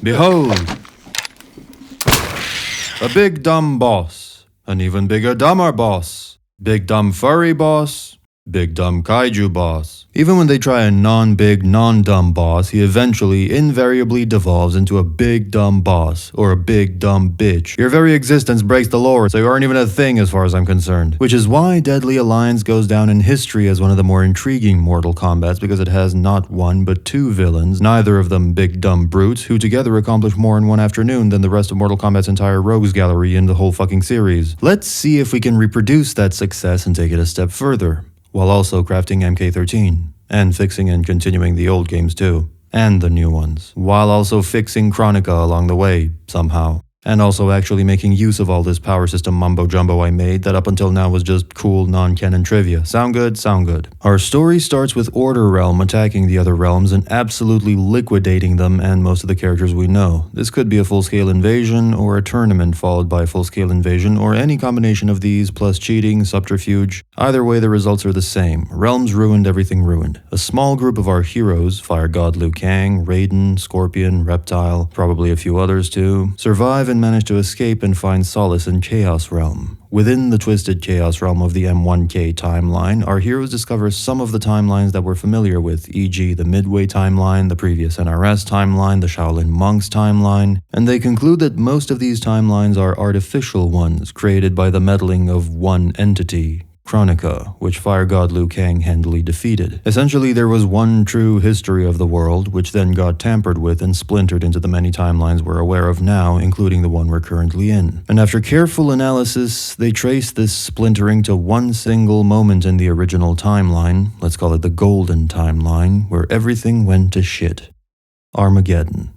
Behold! A big dumb boss. An even bigger dumber boss. Big dumb furry boss. Big dumb kaiju boss. Even when they try a non-big, non-dumb boss, he eventually, invariably devolves into a big dumb boss, or a big dumb bitch. Your very existence breaks the lore, so you aren't even a thing as far as I'm concerned. Which is why Deadly Alliance goes down in history as one of the more intriguing Mortal Kombats, because it has not one but two villains, neither of them big dumb brutes, who together accomplish more in one afternoon than the rest of Mortal Kombat's entire rogues gallery in the whole fucking series. Let's see if we can reproduce that success and take it a step further, while also crafting MK13, and fixing and continuing the old games too, and the new ones, while also fixing Kronika along the way, somehow. And also actually making use of all this power system mumbo-jumbo I made that up until now was just cool non-canon trivia. Sound good? Sound good. Our story starts with Order Realm attacking the other realms and absolutely liquidating them and most of the characters we know. This could be a full-scale invasion, or a tournament followed by a full-scale invasion, or any combination of these plus cheating, subterfuge. Either way, the results are the same. Realms ruined, everything ruined. A small group of our heroes, Fire God Liu Kang, Raiden, Scorpion, Reptile, probably a few others too, survive and manage to escape and find solace in Chaos Realm. Within the twisted Chaos Realm of the M1K timeline, our heroes discover some of the timelines that we're familiar with, e.g. the Midway timeline, the previous NRS timeline, the Shaolin Monks timeline, and they conclude that most of these timelines are artificial ones created by the meddling of one entity, Kronika, which Fire God Liu Kang handily defeated. Essentially, there was one true history of the world, which then got tampered with and splintered into the many timelines we're aware of now, including the one we're currently in. And after careful analysis, they trace this splintering to one single moment in the original timeline, let's call it the Golden Timeline, where everything went to shit. Armageddon.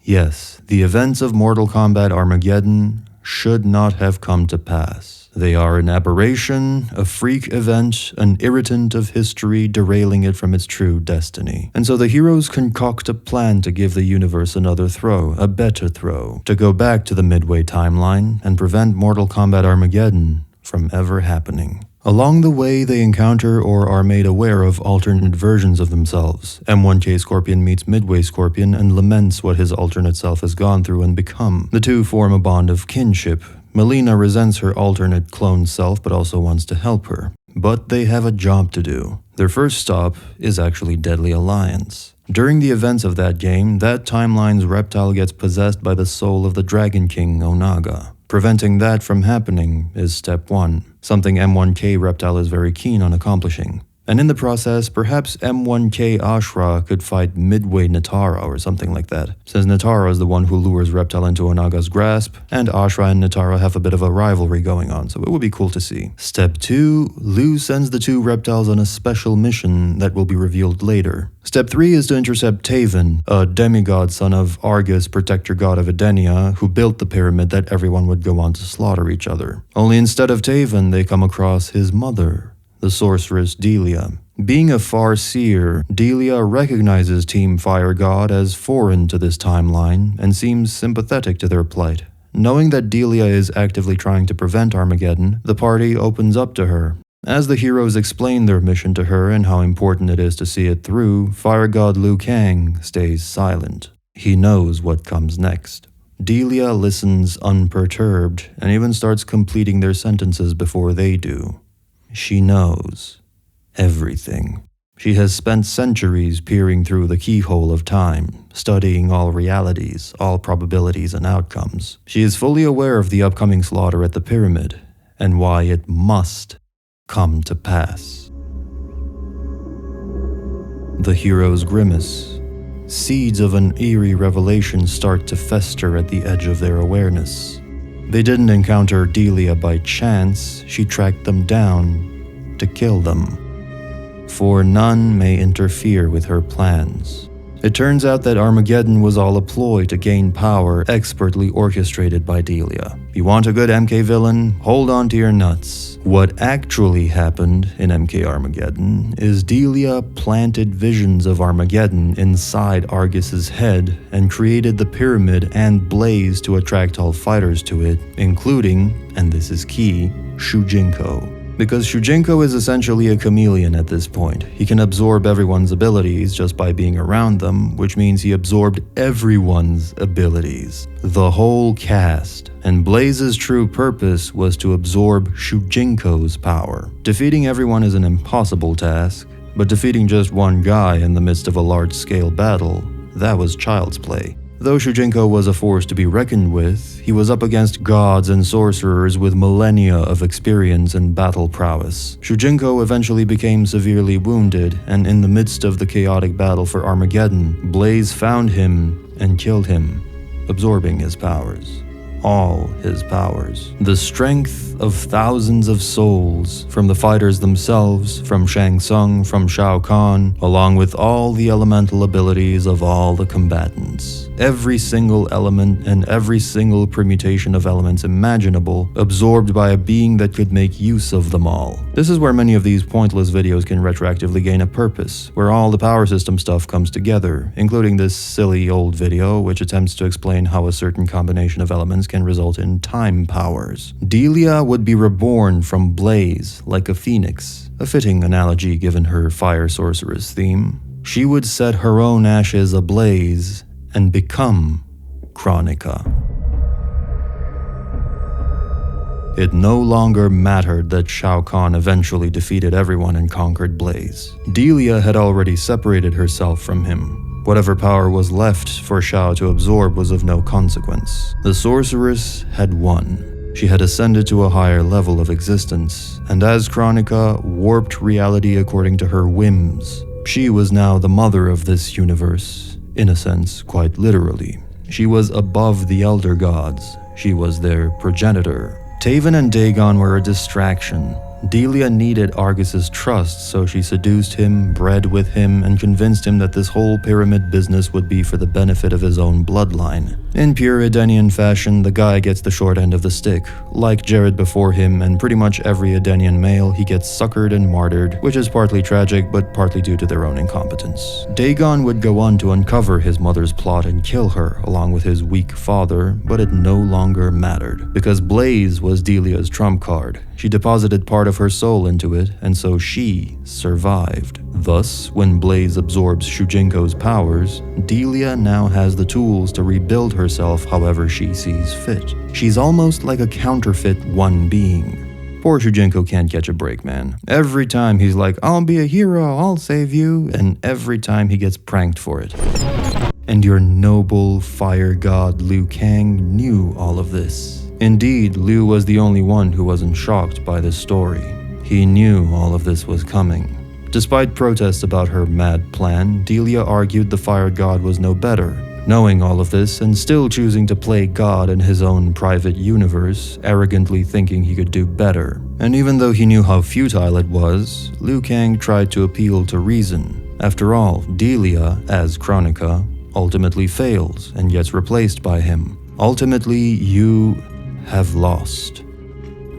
Yes, the events of Mortal Kombat Armageddon should not have come to pass. They are an aberration, a freak event, an irritant of history derailing it from its true destiny. And so the heroes concoct a plan to give the universe another throw, a better throw, to go back to the Midway timeline and prevent Mortal Kombat Armageddon from ever happening. Along the way, they encounter or are made aware of alternate versions of themselves. M1K Scorpion meets Midway Scorpion and laments what his alternate self has gone through and become. The two form a bond of kinship. Melina resents her alternate clone self but also wants to help her. But they have a job to do. Their first stop is actually Deadly Alliance. During the events of that game, that timeline's Reptile gets possessed by the soul of the Dragon King Onaga. Preventing that from happening is step one, something M1K Reptile is very keen on accomplishing. And in the process, perhaps M1K Ashra could fight Midway Natara or something like that, since Natara is the one who lures Reptile into Onaga's grasp, and Ashra and Natara have a bit of a rivalry going on, so it would be cool to see. Step 2, Liu sends the two reptiles on a special mission that will be revealed later. Step 3 is to intercept Taven, a demigod son of Argus, protector god of Edenia, who built the pyramid that everyone would go on to slaughter each other. Only instead of Taven, they come across his mother, the sorceress Delia. Being a far-seer, Delia recognizes Team Fire God as foreign to this timeline and seems sympathetic to their plight. Knowing that Delia is actively trying to prevent Armageddon, the party opens up to her. As the heroes explain their mission to her and how important it is to see it through, Fire God Liu Kang stays silent. He knows what comes next. Delia listens unperturbed and even starts completing their sentences before they do. She knows everything. She has spent centuries peering through the keyhole of time, studying all realities, all probabilities and outcomes. She is fully aware of the upcoming slaughter at the pyramid, and why it must come to pass. The heroes grimace. Seeds of an eerie revelation start to fester at the edge of their awareness. They didn't encounter Delia by chance, she tracked them down to kill them. For none may interfere with her plans. It turns out that Armageddon was all a ploy to gain power, expertly orchestrated by Delia. You want a good MK villain? Hold on to your nuts. What actually happened in MK Armageddon is Delia planted visions of Armageddon inside Argus's head and created the pyramid and blaze to attract all fighters to it, including, and this is key, Shujinko. Because Shujinko is essentially a chameleon at this point. He can absorb everyone's abilities just by being around them, which means he absorbed everyone's abilities. The whole cast. And Blaze's true purpose was to absorb Shujinko's power. Defeating everyone is an impossible task, but defeating just one guy in the midst of a large-scale battle, that was child's play. Though Shujinko was a force to be reckoned with, he was up against gods and sorcerers with millennia of experience and battle prowess. Shujinko eventually became severely wounded, and in the midst of the chaotic battle for Armageddon, Blaze found him and killed him, absorbing his powers. All his powers. The strength of thousands of souls, from the fighters themselves, from Shang Tsung, from Shao Kahn, along with all the elemental abilities of all the combatants. Every single element and every single permutation of elements imaginable, absorbed by a being that could make use of them all. This is where many of these pointless videos can retroactively gain a purpose, where all the power system stuff comes together, including this silly old video which attempts to explain how a certain combination of elements can result in time powers. Delia would be reborn from Blaze like a phoenix, a fitting analogy given her fire sorceress theme. She would set her own ashes ablaze and become Kronika. It no longer mattered that Shao Kahn eventually defeated everyone and conquered Blaze. Delia had already separated herself from him. Whatever power was left for Shao to absorb was of no consequence. The sorceress had won. She had ascended to a higher level of existence, and as Kronika warped reality according to her whims, she was now the mother of this universe. In a sense, quite literally. She was above the elder gods. She was their progenitor. Taven and Dagon were a distraction. Delia needed Argus's trust, so she seduced him, bred with him, and convinced him that this whole pyramid business would be for the benefit of his own bloodline. In pure Edenian fashion, the guy gets the short end of the stick. Like Jared before him and pretty much every Edenian male, he gets suckered and martyred, which is partly tragic but partly due to their own incompetence. Dagon would go on to uncover his mother's plot and kill her, along with his weak father, but it no longer mattered, because Blaze was Delia's trump card. She deposited part of her soul into it, and so she survived. Thus, when Blaze absorbs Shujinko's powers, Delia now has the tools to rebuild herself however she sees fit. She's almost like a counterfeit one being. Poor Shujinko can't catch a break, man. Every time he's like, I'll be a hero, I'll save you, and every time he gets pranked for it. And your noble fire god Liu Kang knew all of this. Indeed, Liu was the only one who wasn't shocked by this story. He knew all of this was coming. Despite protests about her mad plan, Delia argued the fire god was no better. Knowing all of this and still choosing to play God in his own private universe, arrogantly thinking he could do better. And even though he knew how futile it was, Liu Kang tried to appeal to reason. After all, Delia, as Kronika, ultimately fails and gets replaced by him. Ultimately, you have lost.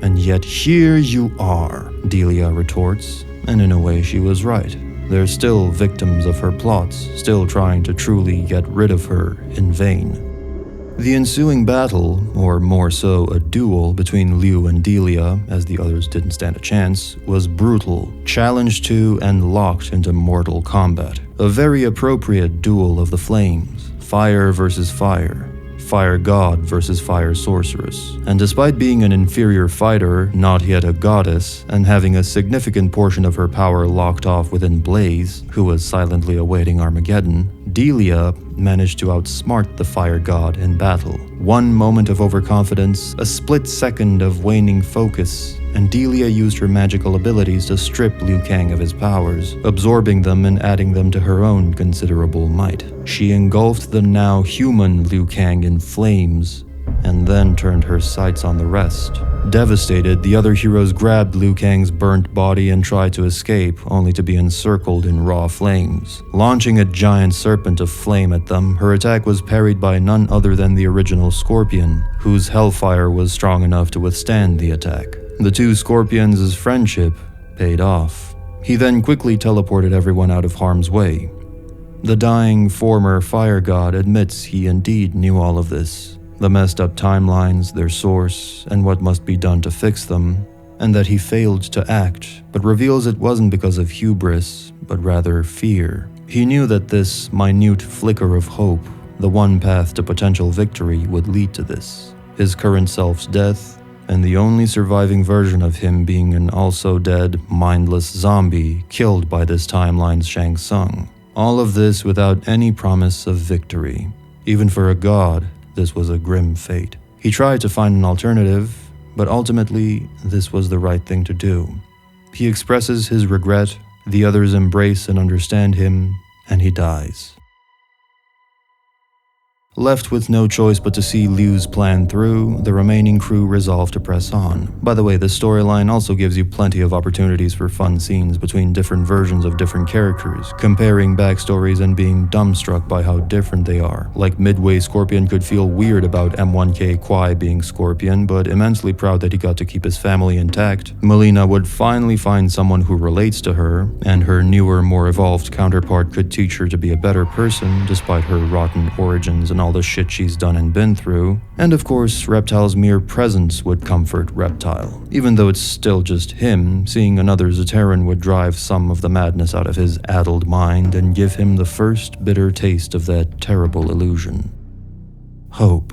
And yet here you are, Delia retorts, and in a way she was right. They're still victims of her plots, still trying to truly get rid of her in vain. The ensuing battle, or more so a duel between Liu and Delia, as the others didn't stand a chance, was brutal, challenged to and locked into Mortal Kombat. A very appropriate duel of the flames, fire versus fire. Fire god versus fire sorceress. And despite being an inferior fighter, not yet a goddess, and having a significant portion of her power locked off within Blaze, who was silently awaiting Armageddon, Delia managed to outsmart the fire god in battle. One moment of overconfidence, a split second of waning focus, and Delia used her magical abilities to strip Liu Kang of his powers, absorbing them and adding them to her own considerable might. She engulfed the now human Liu Kang in flames, and then turned her sights on the rest. Devastated, the other heroes grabbed Liu Kang's burnt body and tried to escape, only to be encircled in raw flames. Launching a giant serpent of flame at them, her attack was parried by none other than the original Scorpion, whose hellfire was strong enough to withstand the attack. The two Scorpions' friendship paid off. He then quickly teleported everyone out of harm's way. The dying former fire god admits he indeed knew all of this. The messed up timelines, their source, and what must be done to fix them. and that he failed to act, but reveals it wasn't because of hubris, but rather fear. He knew that this minute flicker of hope, the one path to potential victory, would lead to this. His current self's death, and the only surviving version of him being an also dead, mindless zombie killed by this timeline's Shang Tsung. All of this without any promise of victory. Even for a god, this was a grim fate. He tried to find an alternative, but ultimately, this was the right thing to do. He expresses his regret, the others embrace and understand him, and he dies. Left with no choice but to see Liu's plan through, the remaining crew resolve to press on. By the way, this storyline also gives you plenty of opportunities for fun scenes between different versions of different characters, comparing backstories and being dumbstruck by how different they are. Like midway Scorpion could feel weird about M1K Kwai being Scorpion, but immensely proud that he got to keep his family intact. Melina would finally find someone who relates to her, and her newer, more evolved counterpart could teach her to be a better person despite her rotten origins and all the shit she's done and been through. And of course, Reptile's mere presence would comfort Reptile. Even though it's still just him, seeing another Zaterran would drive some of the madness out of his addled mind and give him the first bitter taste of that terrible illusion. Hope.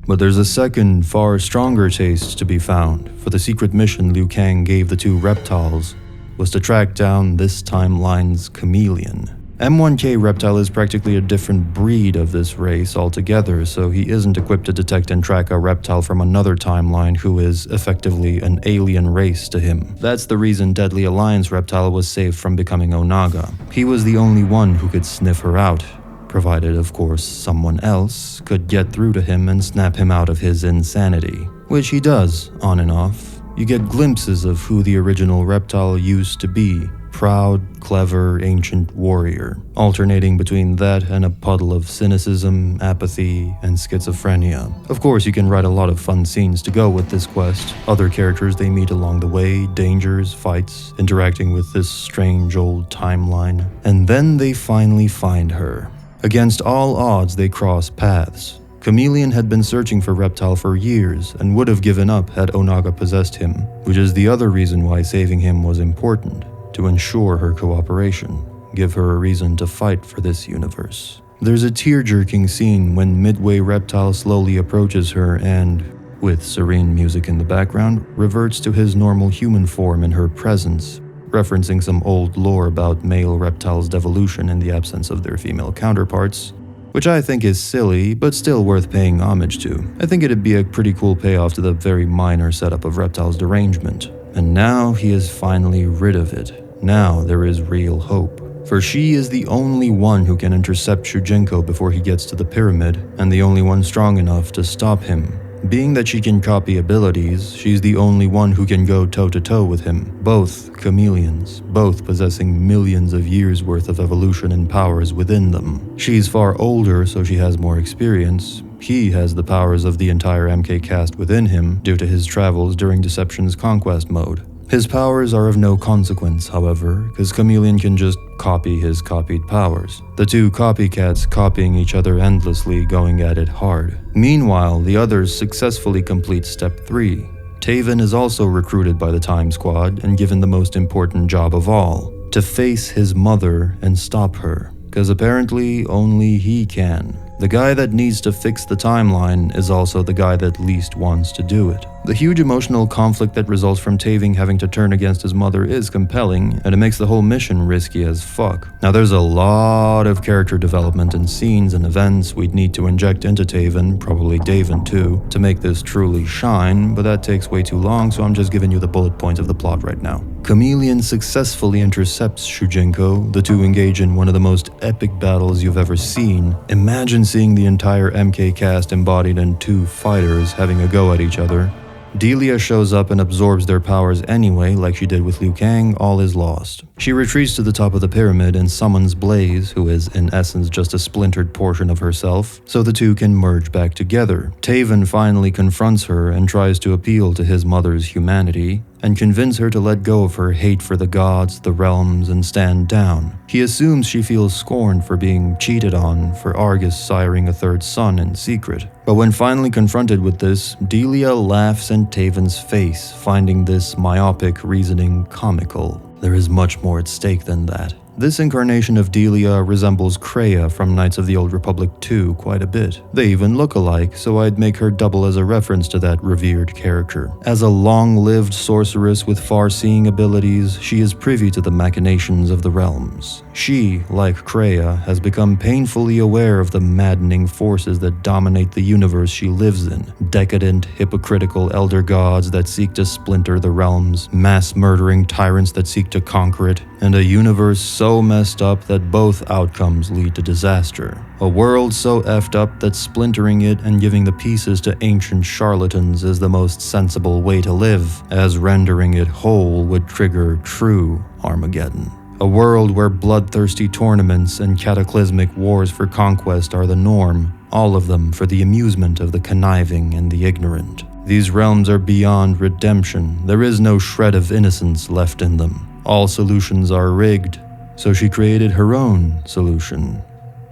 But there's a second, far stronger taste to be found, for the secret mission Liu Kang gave the two reptiles was to track down this timeline's chameleon. M1K Reptile is practically a different breed of this race altogether, so he isn't equipped to detect and track a reptile from another timeline who is effectively an alien race to him. That's the reason Deadly Alliance Reptile was saved from becoming Onaga. He was the only one who could sniff her out, provided, of course, someone else could get through to him and snap him out of his insanity. Which he does, on and off. You get glimpses of who the original Reptile used to be. Proud, clever, ancient warrior, alternating between that and a puddle of cynicism, apathy, and schizophrenia. Of course, you can write a lot of fun scenes to go with this quest, other characters they meet along the way, dangers, fights, interacting with this strange old timeline. And then they finally find her. Against all odds, they cross paths. Chameleon had been searching for Reptile for years and would have given up had Onaga possessed him, which is the other reason why saving him was important. To ensure her cooperation, give her a reason to fight for this universe. There's a tear-jerking scene when Midway Reptile slowly approaches her and, with serene music in the background, reverts to his normal human form in her presence, referencing some old lore about male reptiles' devolution in the absence of their female counterparts, which I think is silly, but still worth paying homage to. I think it'd be a pretty cool payoff to the very minor setup of Reptile's derangement. And now he is finally rid of it. Now there is real hope. For she is the only one who can intercept Shujinko before he gets to the pyramid, and the only one strong enough to stop him. Being that she can copy abilities, she's the only one who can go toe-to-toe with him. Both chameleons, both possessing millions of years worth of evolution and powers within them. She's far older, so she has more experience. He has the powers of the entire MK cast within him due to his travels during Deception's conquest mode. His powers are of no consequence, however, because Chameleon can just copy his copied powers. The two copycats copying each other endlessly, going at it hard. Meanwhile, the others successfully complete Step 3. Taven is also recruited by the Time Squad and given the most important job of all, to face his mother and stop her, because apparently only he can. The guy that needs to fix the timeline is also the guy that least wants to do it. The huge emotional conflict that results from Taven having to turn against his mother is compelling, and it makes the whole mission risky as fuck. Now there's a lot of character development and scenes and events we'd need to inject into Taven, probably Daven too, to make this truly shine, but that takes way too long, so I'm just giving you the bullet points of the plot right now. Chameleon successfully intercepts Shujinko. The two engage in one of the most epic battles you've ever seen. Imagine seeing the entire MK cast embodied in two fighters having a go at each other. Delia shows up and absorbs their powers anyway, like she did with Liu Kang. All is lost. She retreats to the top of the pyramid and summons Blaze, who is in essence just a splintered portion of herself, so the two can merge back together. Taven finally confronts her and tries to appeal to his mother's humanity. and convince her to let go of her hate for the gods, the realms, and stand down. He assumes she feels scorned for being cheated on, for Argus siring a third son in secret. But when finally confronted with this, Delia laughs in Taven's face, finding this myopic reasoning comical. There is much more at stake than that. This incarnation of Delia resembles Kreia from Knights of the Old Republic 2 quite a bit. They even look alike, so I'd make her double as a reference to that revered character. As a long-lived sorceress with far-seeing abilities, she is privy to the machinations of the realms. She, like Kreia, has become painfully aware of the maddening forces that dominate the universe she lives in. Decadent, hypocritical elder gods that seek to splinter the realms, mass-murdering tyrants that seek to conquer it, and a universe so messed up that both outcomes lead to disaster. A world so effed up that splintering it and giving the pieces to ancient charlatans is the most sensible way to live, as rendering it whole would trigger true Armageddon. A world where bloodthirsty tournaments and cataclysmic wars for conquest are the norm, all of them for the amusement of the conniving and the ignorant. These realms are beyond redemption. There is no shred of innocence left in them. All solutions are rigged, so she created her own solution.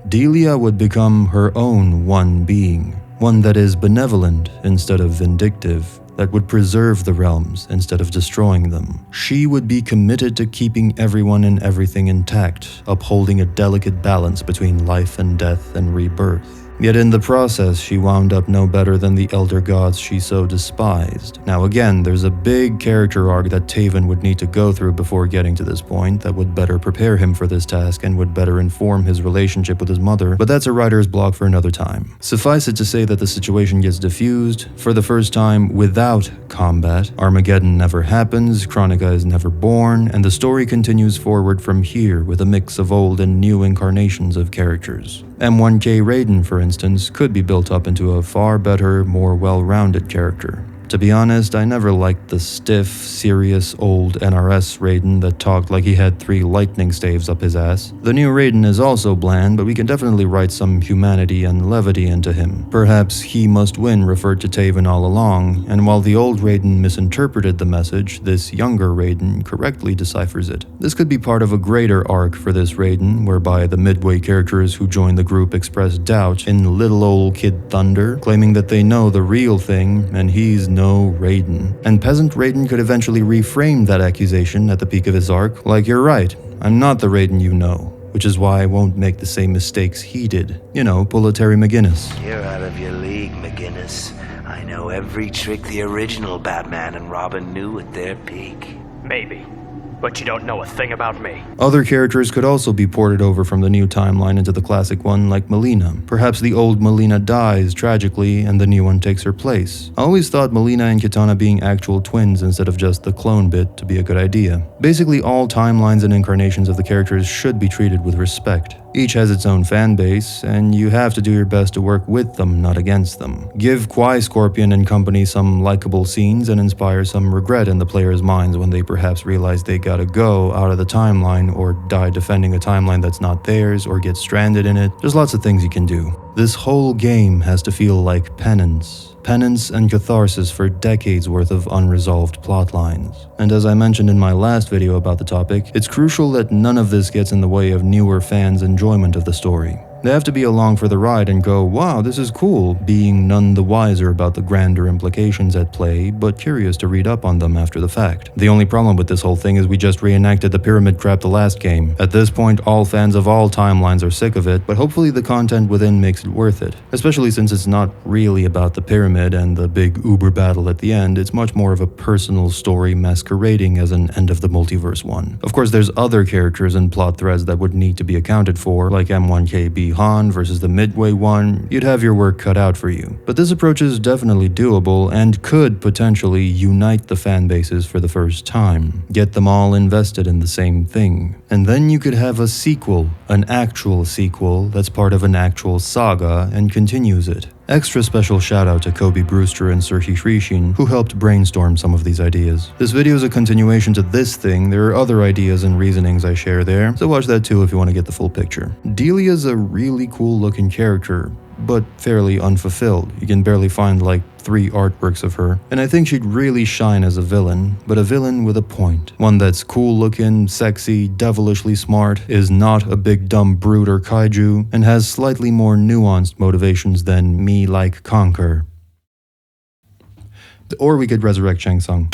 Delia would become her own one being, one that is benevolent instead of vindictive, that would preserve the realms instead of destroying them. She would be committed to keeping everyone and everything intact, upholding a delicate balance between life and death and rebirth. Yet in the process, she wound up no better than the elder gods she so despised. Now again, there's a big character arc that Taven would need to go through before getting to this point that would better prepare him for this task and would better inform his relationship with his mother, but that's a writer's block for another time. Suffice it to say that the situation gets diffused. For the first time without combat, Armageddon never happens, Kronika is never born, and the story continues forward from here with a mix of old and new incarnations of characters. M1K Raiden, for instance, could be built up into a far better, more well-rounded character. To be honest, I never liked the stiff, serious, old NRS Raiden that talked like he had 3 lightning staves up his ass. The new Raiden is also bland, but we can definitely write some humanity and levity into him. Perhaps he must win referred to Taven all along, and while the old Raiden misinterpreted the message, this younger Raiden correctly deciphers it. This could be part of a greater arc for this Raiden, whereby the midway characters who join the group express doubt in little old Kid Thunder, claiming that they know the real thing, and he's no Raiden. And Peasant Raiden could eventually reframe that accusation at the peak of his arc, like, you're right, I'm not the Raiden you know, which is why I won't make the same mistakes he did. You know, pull a Terry McGinnis. You're out of your league, McGinnis. I know every trick the original Batman and Robin knew at their peak. Maybe, but you don't know a thing about me. Other characters could also be ported over from the new timeline into the classic one, like Melina. Perhaps the old Melina dies tragically and the new one takes her place. I always thought Melina and Kitana being actual twins instead of just the clone bit to be a good idea. Basically, all timelines and incarnations of the characters should be treated with respect. Each has its own fan base, and you have to do your best to work with them, not against them. Give Kwai Scorpion and company some likable scenes and inspire some regret in the players' minds when they perhaps realize they gotta go out of the timeline or die defending a timeline that's not theirs or get stranded in it. There's lots of things you can do. This whole game has to feel like penance. Penance and catharsis for decades worth of unresolved plot lines. And as I mentioned in my last video about the topic, it's crucial that none of this gets in the way of newer fans' enjoyment of the story. They have to be along for the ride and go, wow, this is cool, being none the wiser about the grander implications at play, but curious to read up on them after the fact. The only problem with this whole thing is we just reenacted the pyramid crap the last game. At this point, all fans of all timelines are sick of it, but hopefully the content within makes it worth it. Especially since it's not really about the pyramid and the big uber battle at the end, it's much more of a personal story masquerading as an end of the multiverse one. Of course, there's other characters and plot threads that would need to be accounted for, like M1KB Han versus the Midway one. You'd have your work cut out for you. But this approach is definitely doable and could potentially unite the fan bases for the first time. Get them all invested in the same thing. And then you could have a sequel, an actual sequel that's part of an actual saga and continues it. Extra special shout out to Kobe Brewster and Serhi Shrishin, who helped brainstorm some of these ideas. This video is a continuation to this thing. There are other ideas and reasonings I share there, so watch that too if you want to get the full picture. Delia's a really cool looking character. but fairly unfulfilled. You can barely find like 3 artworks of her. And I think she'd really shine as a villain, but a villain with a point. One that's cool looking, sexy, devilishly smart, is not a big dumb brute or kaiju, and has slightly more nuanced motivations than me like Conquer. Or we could resurrect Shang Tsung.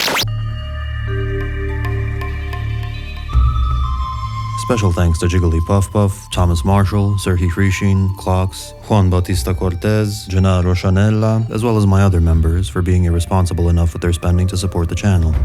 Special thanks to Jigglypuff Puff, Thomas Marshall, Serhi Hrishin, Clocks, Juan Bautista Cortez, Jenna Rochanella, as well as my other members for being irresponsible enough with their spending to support the channel.